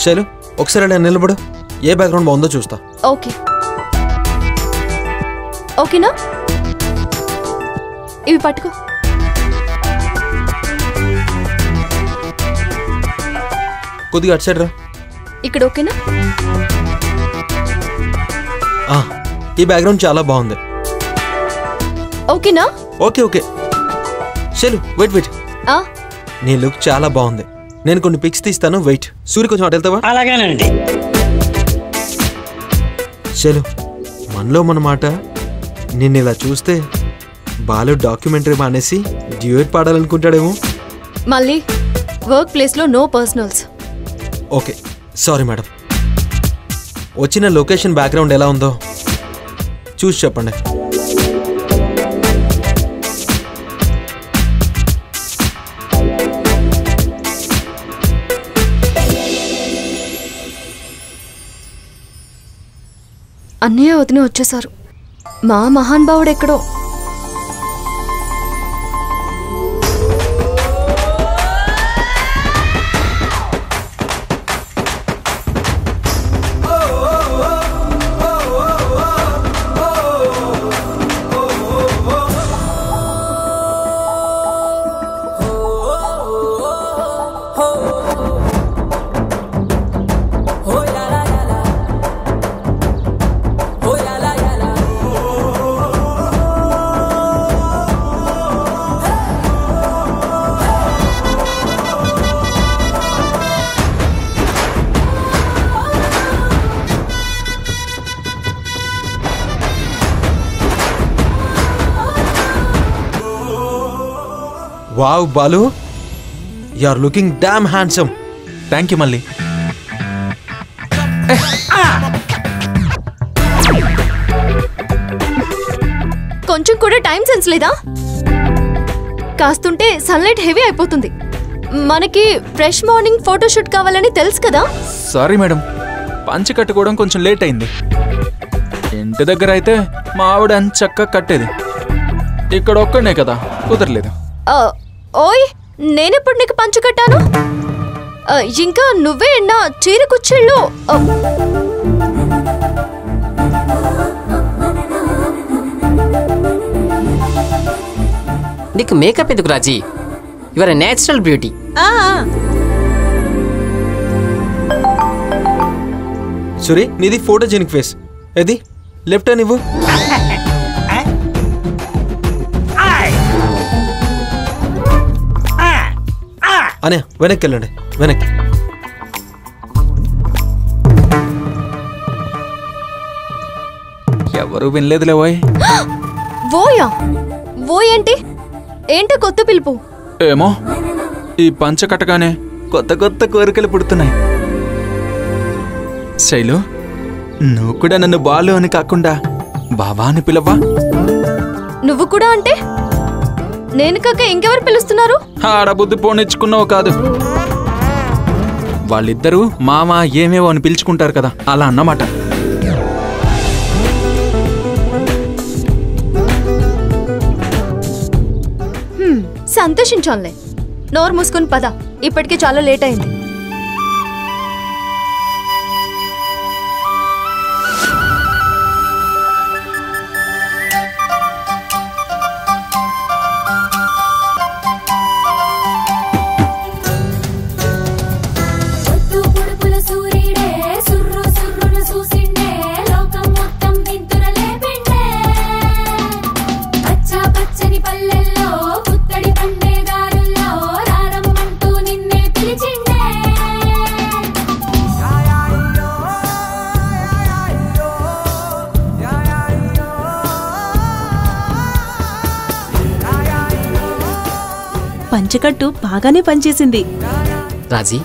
శైలు ఒకసారి నేను నిలబడు, ఏ బ్యాక్గ్రౌండ్ బాగుందో చూస్తా. ఓకే ఓకేనా? ఇవి పట్టుకో. కొద్దిగా అటు సైడ్ రా. ఇక్కడ ఓకేనా? ఈ బ్యాక్గ్రౌండ్ చాలా బాగుంది. ఓకేనా? Okay okay. Shailu wait wait, నీ లుక్ చాలా బాగుంది. నేను కొన్ని పిక్స్ తీస్తాను, వెయిట్. సూర్య కొంచెం అటు వెళ్తావా? అలాగేనండి. శైలు మనలో మన మాట, నిన్ను ఇలా చూస్తే బాలు డాక్యుమెంటరీ మానేసి డ్యూయట్ పాడాలనుకుంటాడేమో. మళ్ళీ వర్క్ ప్లేస్లో no personals. Okay sorry madam. వచ్చిన లొకేషన్ బ్యాక్గ్రౌండ్ ఎలా ఉందో చూసి చెప్పండి. అన్నయ్య వదిన వచ్చేసారు. మా మహాన్ భావుడు ఎక్కడో. Wow Balu, you are looking damn handsome. Thank you. మళ్ళీ కొంచెం కూడా టైం సెన్స్ లేదా? కాస్తుంటే సన్లైట్ హెవీ అయిపోతుంది. మనకి ఫ్రెష్ మార్నింగ్ ఫోటోషూట్ కావాలని తెలుసు కదా. సారీ మేడం, పంచి కట్టుకోవడం కొంచెం లేట్ అయింది. ఇంటి దగ్గర అయితే మా ఆవిడ చక్కగా కట్టేది, ఇక్కడ ఒక్కడనే కదా కుదరలేదు. ఓయ్, నేనెప్పుడు నీకు పంచు కట్టాను? ఇంకా నువ్వే నా చీర కుచ్చిళ్ళు. నీకు మేకప్ ఎందుకు Raji? Your a natural beauty. Suri, నీది ఫోటోజెనిక్ ఫేస్. ఏది లెఫ్ట్ అని ఇవ్వు. అనే వెనక్కి వెళ్ళండి, వెనక్కి. ఎవరు వినలేదులే. ఓయ్ ఓయా? ఓయ్ ఏంటి? ఏంటో కొత్త పిలుపు? ఏమో, ఈ పంచ కట్టగానే కొత్త కొత్త కోరికలు పుడుతున్నాయి. శైలు, నువ్వు కూడా నన్ను బాలు అని కాకుండా బాబా అని పిలవ్వా? నువ్వు కూడా అంటే నేను కాక ఇంకెవరు పిలుస్తున్నారు? ఆడబుద్ధి పోనిచ్చుకున్నావు కాదు, వాళ్ళిద్దరూ మామ ఏమేవో అని పిలుచుకుంటారు కదా, అలా అన్నమాట. సంతోషించాలే. నోరు మూసుకొని పద, ఇప్పటికే చాలా లేట్ అయింది. పంచకట్టు బాగానే పనిచేసింది. రాజీ,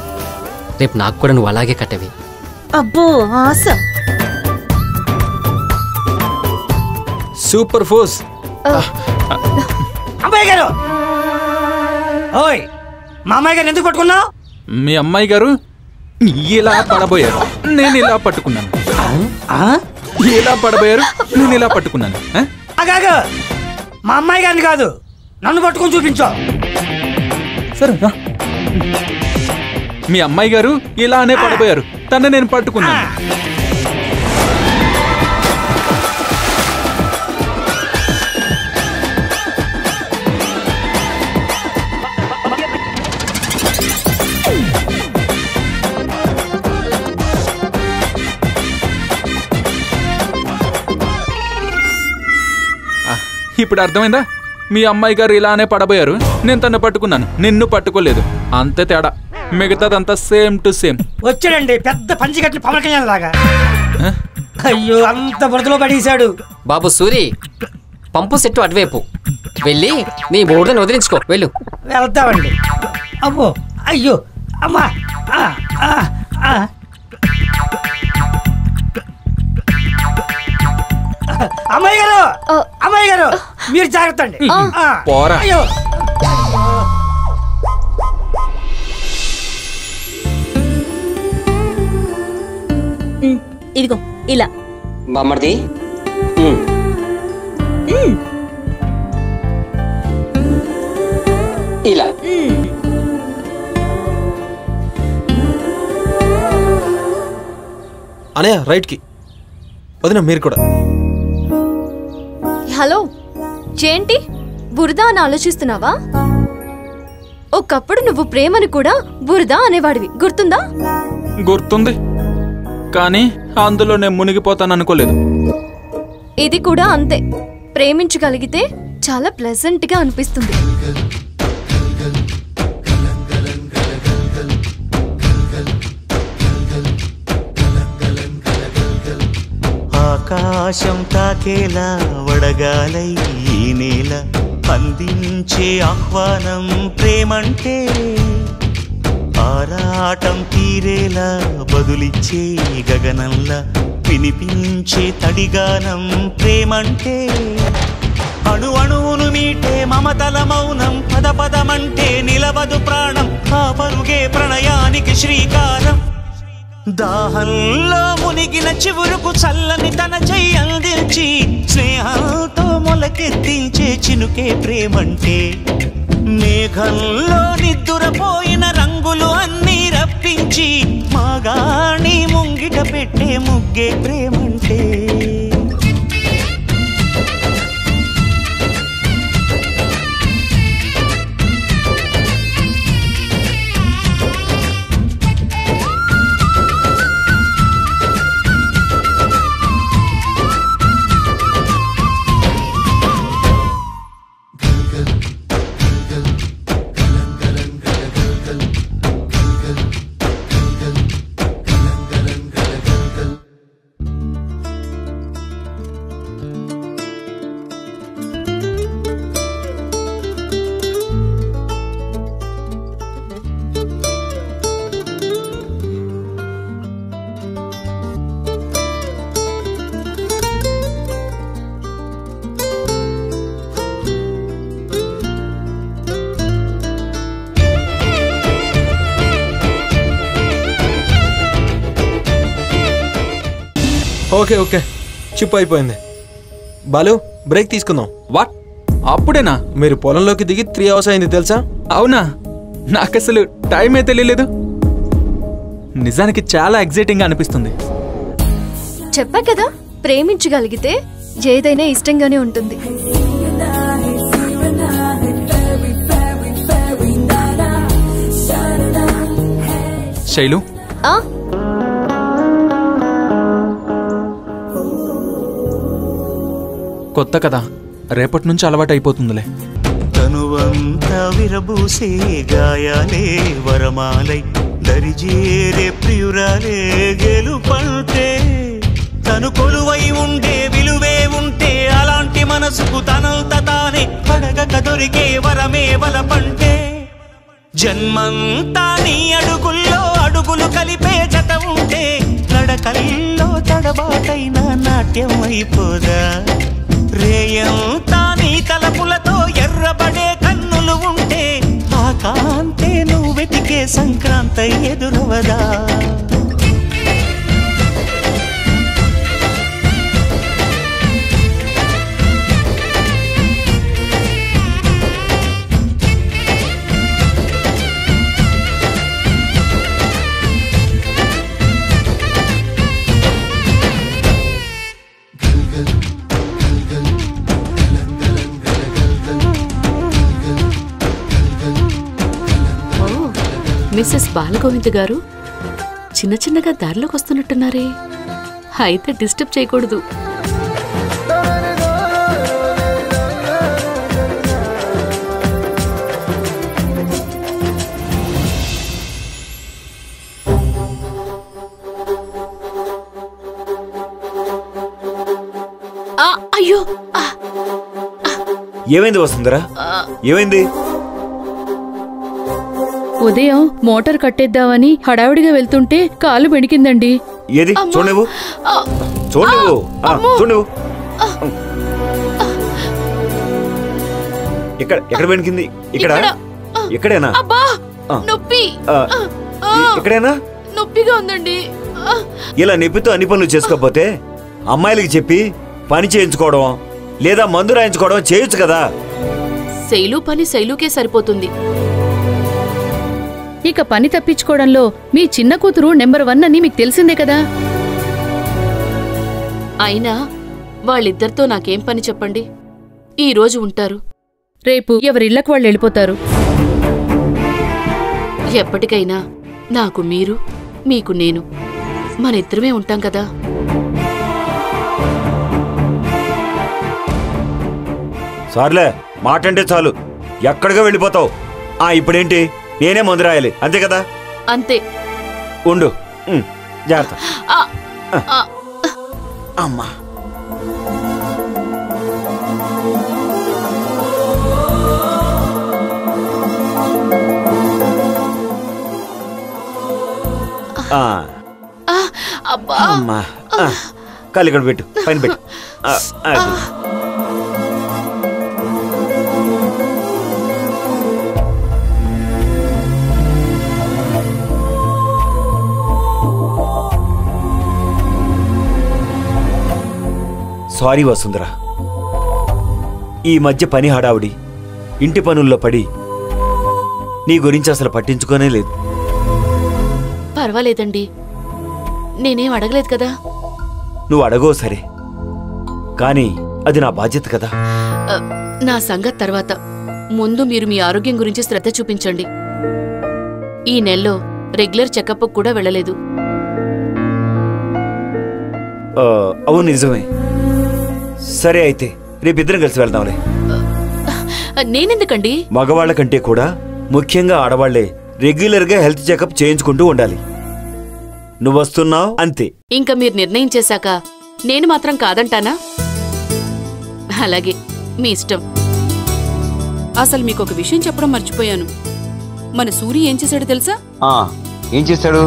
రేపు నాకు కూడా నువ్వు అలాగే కట్టవి. అబ్బో ఆశ. Super force. అమ్మాయి గారు, ఓయ్ మా అమ్మాయి గారు ఎందుకు పట్టుకున్నావు? మీ అమ్మాయి గారు ఇలా పడబోయారు, నేను ఇలా పట్టుకున్నాను. ఇలా పడబోయారు, నేను ఇలా పట్టుకున్నాను. మా అమ్మాయి గారిని కాదు, నన్ను పట్టుకొని చూపించు. సరే రా. మీ అమ్మాయి గారు ఇలానే పడిపోయారు, తను నేను పట్టుకున్నాను. ఇప్పుడు అర్థమైందా? మీ అమ్మాయి గారు ఇలానే పడబోయారు, నేను తను పట్టుకున్నాను, నిన్ను పట్టుకోలేదు, అంతే తేడా. మిగతాదంతా సేమ్ టు సేమ్. వచ్చాడండి పెద్ద పంచికట్లు పవన్ కళ్యాణ్ లాగా. అయ్యో అంత బురదలో పడేశాడు. బాబు సూరి, పంపు సెట్టు అటువైపు వెళ్ళి నీ బోర్డుని వదిలించుకో, వెళ్ళు. వెళ్తామండి. అమ్మో అయ్యో అమ్మా. అమ్మాయి గారు, అమ్మాయి గారు మీరు జాగ్రత్త అండి. పోరా. అయ్యో ఇదిగో ఇలా. బామ్మర్ది ఇలా. అనయ్య రైట్కి. వదిన మీరు కూడా. హలో, ఏంటి బురద అని ఆలోచిస్తున్నావా? ఒకప్పుడు నువ్వు ప్రేమను కూడా బురద అనేవాడివి, గుర్తుందా? గుర్తుంది, కానీ అందులో నేను మునిగిపోతాననుకోలేదు. ఇది కూడా అంతే. ప్రేమించగలిగితే చాలా ప్లెజెంట్ గా అనిపిస్తుంది. ఆకాశం తాకేలా వడగాలై ఈ నేల అందించే ఆహ్వానం ప్రేమంటే, ఆరాటం తీరేలా బదులిచ్చే గగనంలా వినిపించే తడిగానం ప్రేమంటే, అణు అణువును మీటే మమతల మౌనం పద పదమంటే నిలవదు ప్రాణం, ఆ పరుగే ప్రణయానికి శ్రీకారం. దాహంలో మునిగిన చివురుకు చల్లని తన చెయ్యి అందించి స్నేహంతో మొలకెత్తించే చినుకే ప్రేమంటే, మేఘంలో నిద్దురపోయిన రంగులు అన్నీ రప్పించి మాగాణి ముంగిట పెట్టే ముగ్గే ప్రేమంటే. ఓకే ఓకే, చిప్ అయిపోయింది. బాలు, బ్రేక్ తీసుకుందాం. వాట్? అప్పుడేనా? మీరు పొలంలోకి దిగి 3 hours అయింది తెలుసా? అవునా? నాకసలు టైమే తెలియలేదు. నిజానికి చాలా ఎగ్జైటింగ్ గా అనిపిస్తుంది. చెప్పా కదా, ప్రేమించగలిగితే ఏదైనా ఇష్టంగానే ఉంటుంది. శైలు, కొత్త కదా, రేపటి నుంచి అలవాటు అయిపోతుందిలే. తనువంతా విరబూసే గాయాలే వరమాలై దరిజేరే ప్రియురాలే గెలుపంటే, తను కొలువై ఉండే విలువే ఉంటే అలాంటి మనసుకు తనంత తానే అడగక దొరికే వరమే వలపంటే, జన్మంతా నీ అడుగుల్లో అడుగులు కలిపే జత ఉంటే నడకల్లో తడబాటైన నాట్యం అయిపోదా, రేయంతా నీ తలపులతో ఎర్రబడే కన్నులు ఉంటే ఆ కాంతే నువ్వు వెతికే సంక్రాంతి ఎదురవదా. మిస్సెస్ బాలగోవింద్ గారు చిన్న చిన్నగా దారిలోకి వస్తున్నట్టున్నారే. అయితే డిస్టర్బ్ చేయకూడదు. అయ్యో, ఏమైంది వసుంధరా? ఏమైంది? ఉదయం మోటార్ కట్టేద్దామని హడావిడిగా వెళ్తుంటే కాలు బెణికిందండి. ఏది చూడవు చూడవు చూడవు. ఎక్కడ బెణికింది? ఇక్కడ ఎక్కడేనా? నొప్పి ఎక్కడేనా? నొప్పిగా ఉందండి. ఇలా నొప్పితో అన్ని పనులు చేసుకోకపోతే అమ్మాయిలకి చెప్పి పని చేయించుకోవడం లేదా మందు రాయించుకోవడం చేయొచ్చు కదా. శైలు పని శైలుకే సరిపోతుంది. ఇక పని తప్పించుకోవడంలో మీ చిన్న కూతురు నెంబర్ 1 అని మీకు తెలిసిందే కదా. అయినా వాళ్ళిద్దరితో నాకేం పని చెప్పండి. ఈ రోజు ఉంటారు, రేపు ఎవరిళ్లకు వాళ్ళు వెళ్ళిపోతారు. ఎప్పటికైనా నాకు మీరు, మీకు నేను, మన ఇద్దరమే ఉంటాం కదా. సార్లే, మాట అంటే చాలు ఎక్కడికో వెళ్ళిపోతావు. ఇప్పుడేంటి? నేనే మందు రాయాలి అంతే కదా? అంతే. ఉండు, జాగ్రత్త. అమ్మా, అమ్మా, కాలు ఇక్కడ పెట్టు, పైన పెట్టు. సారీ వసుంధరా, ఈ మధ్య పని హడావుడి, ఇంటి పనుల్లో పడి నీ గురించి అసలు పట్టించుకోనే లేదు. పర్వాలేదండి, నేనేం అడగలేదు కదా. నువ్వు అడగో సరే, కానీ అది నా బాధ్యత కదా. నా సంగతి తర్వాత, ముందు మీరు మీ ఆరోగ్యం గురించి శ్రద్ధ చూపించండి. ఈ నెలలో రెగ్యులర్ చెకప్ కూడా వెళ్ళలేదు. అవును, నిజమే. సరే అయితే రేపిద్దరం కలిసి వెళ్దాంలే. నేనెందుకండి? మగవాళ్ల కంటే కూడా ముఖ్యంగా ఆడవాళ్లే రెగ్యులర్ గా హెల్త్ చెకప్ చేయించుకుంటూ ఉండాలి. నువ్వు వస్తున్నావు అంతే. ఇంకా మీరు నిర్ణయం చేశాక నేను మాత్రం కాదంటానా? అలాగే, మీ ఇష్టం. అసలు మీకు ఒక విషయం చెప్పడం మర్చిపోయాను. మన సూరి ఏం చేశాడు తెలుసా? ఏం చేశాడు?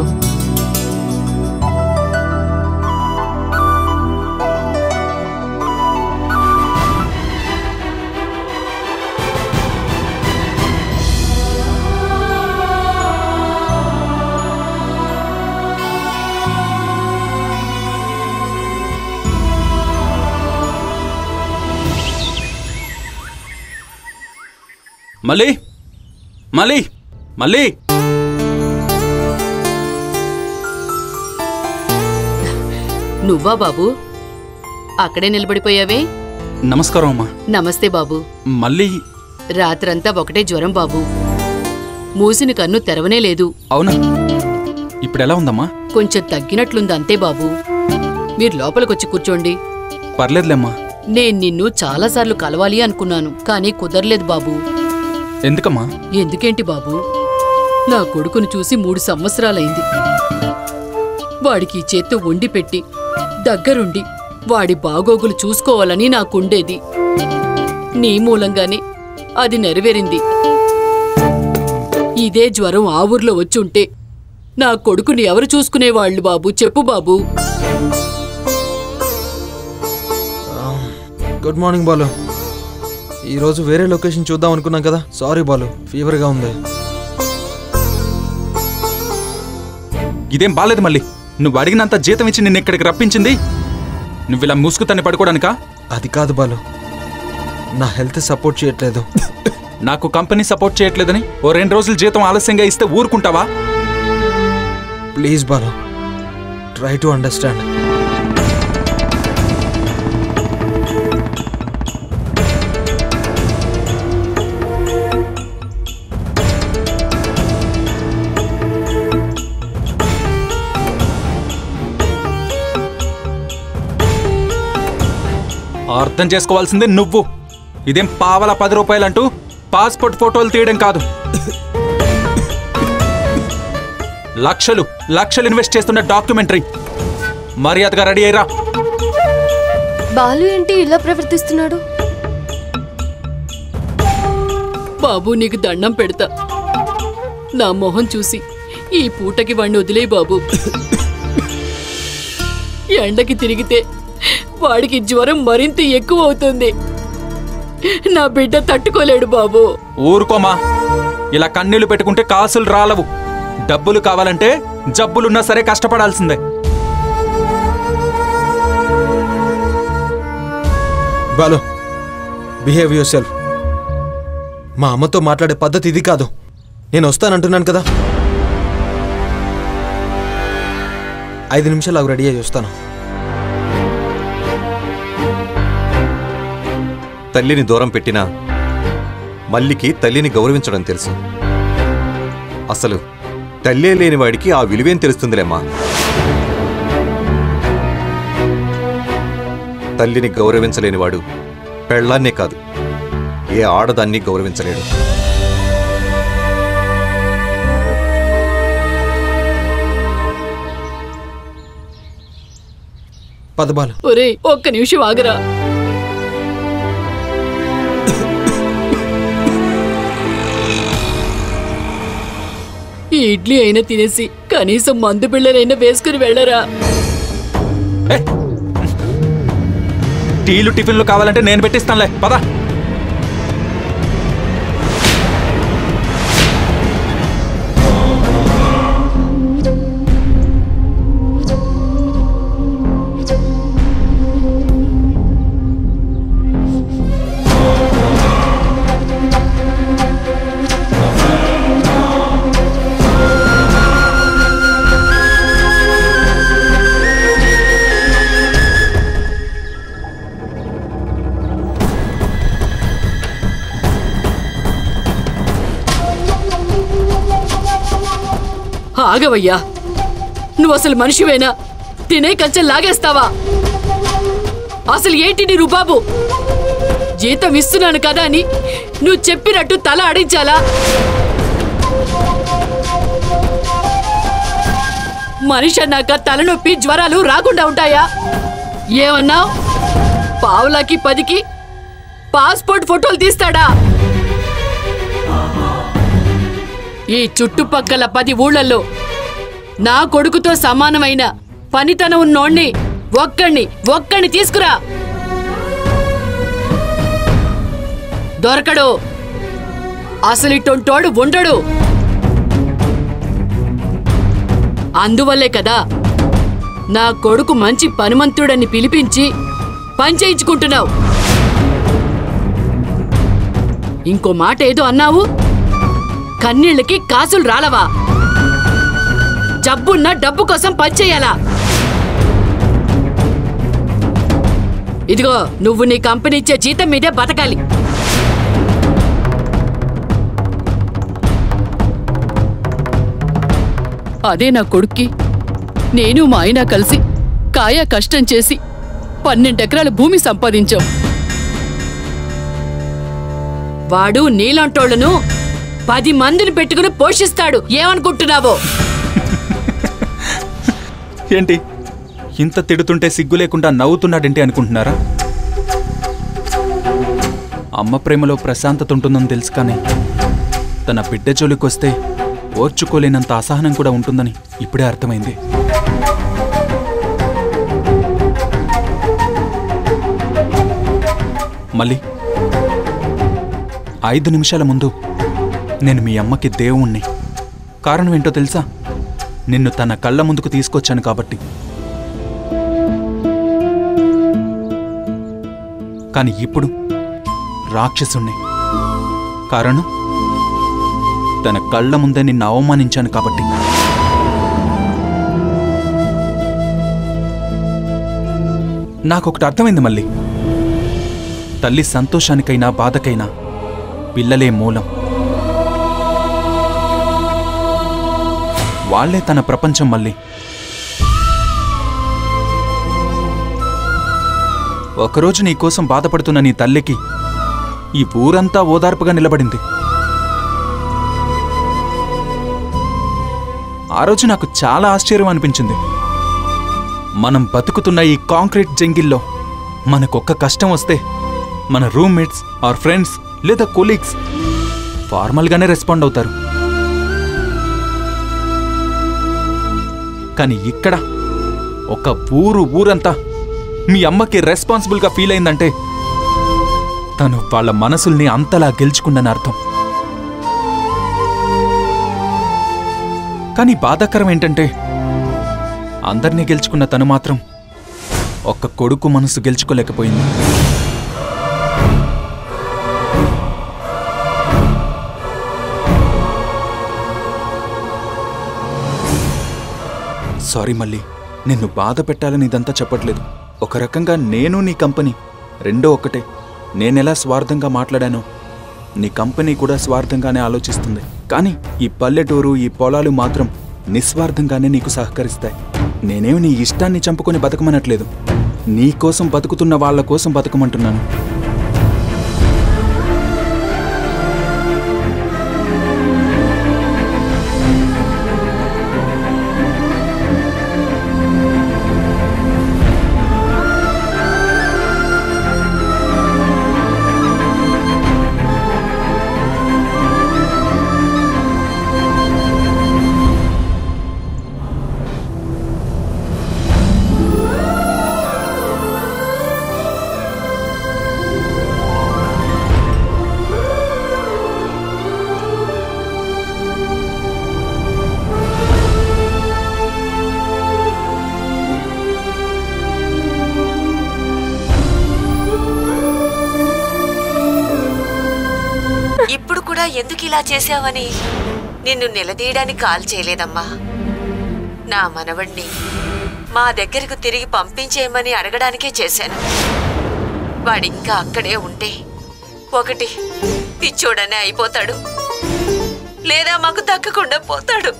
మళ్ళీ మళ్ళీ మళ్ళీ నువ్వా బాబు? అక్కడే నిలబడిపోయావే. నమస్కారం అమ్మా. నమస్తే బాబు. మళ్ళీ రాత్రంతా ఒకటే జ్వరం బాబు. మూసిన కన్ను తెరవనే లేదు. అవునా? ఇప్పుడెలా ఉందమ్మా? కొంచెం తగ్గినట్లుంది అంతే బాబు. మీరు లోపలికొచ్చి కూర్చోండి. పర్లేదులేమ్మా. నేను నిన్ను చాలాసార్లు కలవాలి అనుకున్నాను, కానీ కుదరలేదు బాబు. ఎందుకమ్మా? ఎందుకేంటి బాబు, నా కొడుకును చూసి 3 సంవత్సరాలైంది. వాడికి చేత్తో వండి పెట్టి దగ్గరుండి వాడి బాగోగులు చూసుకోవాలని నాకుండేది. నీ మూలంగానే అది నెరవేరింది. ఇదే జ్వరం ఆ ఊర్లో వచ్చుంటే నా కొడుకుని ఎవరు చూసుకునేవాళ్ళు బాబు? చెప్పు బాబు. Good morning Balu. ఈరోజు వేరే లొకేషన్ చూద్దాం అనుకున్నాం కదా. సారీ బాలు, ఫీవర్గా ఉంది. ఇదేం బాలేదు మళ్ళీ. నువ్వు అడిగినంత జీతం ఇచ్చి నిన్ను ఇక్కడికి రప్పించింది నువ్వు ఇలా మూసుకుతని పడుకోవడానికా? అది కాదు బాలు, నా హెల్త్ సపోర్ట్ చేయట్లేదు. నాకు కంపెనీ సపోర్ట్ చేయట్లేదని ఓ 2 రోజులు జీతం ఆలస్యంగా ఇస్తే ఊరుకుంటావా? Please Balu, try to understand. అర్థం చేసుకోవాల్సింది నువ్వు. ఇదేం పావల 10 రూపాయలంటూ పాస్పోర్ట్ ఫోటోలు తీయడం కాదు. లక్షలు లక్షలు ఇన్వెస్ట్ చేస్తున్న డాక్యుమెంటరీ. మర్యాదగా రెడీ అయ్యిరా. బాలు ఏంటి ఇలా ప్రవర్తిస్తున్నాడు? బాబు నీకు దండం పెడతా, నా మొహం చూసి ఈ పూటకి వాణ్ణి వదిలే బాబు. ఎండకి తిరిగితే వాడికి జ్వరం మరింత ఎక్కువ అవుతుంది. నా బిడ్డ తట్టుకోలేడు బాబు. ఊరుకోమా, ఇలా కన్నీళ్లు పెట్టుకుంటే కాసులు రాలవు. డబ్బులు కావాలంటే జబ్బులున్నా సరే కష్టపడాల్సిందే. Balu, behave yourself. మా అమ్మతో మాట్లాడే పద్ధతి ఇది కాదు. నేను వస్తానంటున్నాను కదా. 5 నిమిషాలు అవి రెడీ అయ్యి వస్తాను. తల్లిని దూరం పెట్టినా మల్లికి తల్లిని గౌరవించడం తెలుసు. అసలు తల్లే లేని వాడికి ఆ విలువేం తెలుస్తుందిలేమ్మా. తల్లిని గౌరవించలేనివాడు పెళ్ళాన్నే కాదు, ఏ ఆడదాన్ని గౌరవించలేడు. పదబాలు. ఒరే ఒక్క నిమిషం ఆగరా. ఈ ఇడ్లీ అయినా తినేసి కనీసం మందు బిళ్ళనైనా వేసుకుని వెళ్ళరా. టీలు టిఫిన్లు కావాలంటే నేను పెట్టిస్తానులే, పద. ఆగవయ్యా, నువ్వు అసలు మనిషివేనా? తినే కంచెం లాగేస్తావా? అసలు ఏంటి నీ రుబాబు? జీతం ఇస్తున్నాను కదా అని నువ్వు చెప్పినట్టు తల ఆడించాలా? మనిషి అన్నాక తలనొప్పి జ్వరాలు రాకుండా ఉంటాయా? ఏమన్నావు? పావులాకి 10కి పాస్పోర్ట్ ఫోటోలు తీస్తాడా? ఈ చుట్టుపక్కల 10 ఊళ్ళల్లో నా కొడుకుతో సమానమైన పనితనం ఉన్నోణ్ణి ఒక్కణ్ణి తీసుకురా. దొరకడు. అసలు ఇట్టొంటోడు ఉండడు. అందువల్లే కదా నా కొడుకు మంచి పనిమంతుడని పిలిపించి పని చేయించుకుంటున్నావు. ఇంకో మాట ఏదో అన్నావు. కన్నీళ్ళకి కాసులు రాలవా? జబ్బున్న డబ్బు కోసం పనిచేయాలా? ఇదిగో నువ్వు నీ కంపెనీ ఇచ్చే జీతం మీదే బతకాలి. అదే నా కొడుక్కి నేను మా ఆయన కలిసి కాయా కష్టం చేసి 12 ఎకరాల భూమి సంపాదించాం. వాడు నీలాంటోళ్లను 10 మందిని పెట్టుకుని పోషిస్తాడు. ఏమనుకుంటున్నావో? ఏంటి ఇంత తిడుతుంటే సిగ్గు లేకుండా నవ్వుతున్నాడేంటి అనుకుంటున్నారా? అమ్మ ప్రేమలో ప్రశాంతత ఉంటుందని తెలుసు, కానీ తన బిడ్డ జోలికొస్తే ఓర్చుకోలేనంత అసహనం కూడా ఉంటుందని ఇప్పుడే అర్థమైంది. మళ్ళీ 5 నిమిషాల ముందు నేను మీ అమ్మకి దేవుణ్ణి. కారణం ఏంటో తెలుసా? నిన్ను తన కళ్ళ ముందుకు తీసుకొచ్చాను కాబట్టి. కానీ ఇప్పుడు రాక్షసుణ్ణి. కారణం తన కళ్ళ ముందే నిన్ను అవమానించాను కాబట్టి. నాకొకటి అర్థమైంది మళ్ళీ. తల్లి సంతోషానికైనా బాధకైనా పిల్లలే మూలం. వాళ్లే తన ప్రపంచం. మళ్ళీ ఒకరోజు నీకోసం బాధపడుతున్న నీ తల్లికి ఈ ఊరంతా ఓదార్పుగా నిలబడింది. ఆ రోజు నాకు చాలా ఆశ్చర్యం అనిపించింది. మనం బతుకుతున్న ఈ కాంక్రీట్ జంగిల్లో మనకొక్క కష్టం వస్తే మన రూమ్మేట్స్ ఆర్ ఫ్రెండ్స్ లేదా కొలీగ్స్ ఫార్మల్గానే రెస్పాండ్ అవుతారు. కానీ ఇక్కడ ఒక ఊరంతా మీ అమ్మకి రెస్పాన్సిబుల్గా ఫీల్ అయిందంటే తను వాళ్ళ మనసుల్ని అంతలా గెలుచుకుందని అర్థం. కానీ బాధాకరం ఏంటంటే అందరినీ గెలుచుకున్న తను మాత్రం ఒక్క కొడుకు మనసు గెలుచుకోలేకపోయింది. సారీ మళ్ళీ, నిన్ను బాధ పెట్టాలని ఇదంతా చెప్పట్లేదు. ఒక రకంగా నేను నీ కంపెనీ రెండో ఒక్కటే. నేనెలా స్వార్థంగా మాట్లాడానో నీ కంపెనీ కూడా స్వార్థంగానే ఆలోచిస్తుంది. కానీ ఈ పల్లెటూరు, ఈ పొలాలు మాత్రం నిస్వార్థంగానే నీకు సహకరిస్తాయి. నేనేమి నీ ఇష్టాన్ని చంపుకొని బతకమనట్లేదు, నీ కోసం బతుకుతున్న వాళ్ళ కోసం బతకమంటున్నాను. ఇప్పుడు కూడా ఎందుకు ఇలా చేశావని నిన్ను నిలదీయడానికి కాల్ చేయలేదమ్మా. నా మనవణ్ణి మా దగ్గరకు తిరిగి పంపించేయమని అడగడానికే చేశాను. వాడింకా అక్కడే ఉంటే ఒకటి పిచ్చోడనే అయిపోతాడు, లేదా మాకు దక్కకుండా పోతాడు.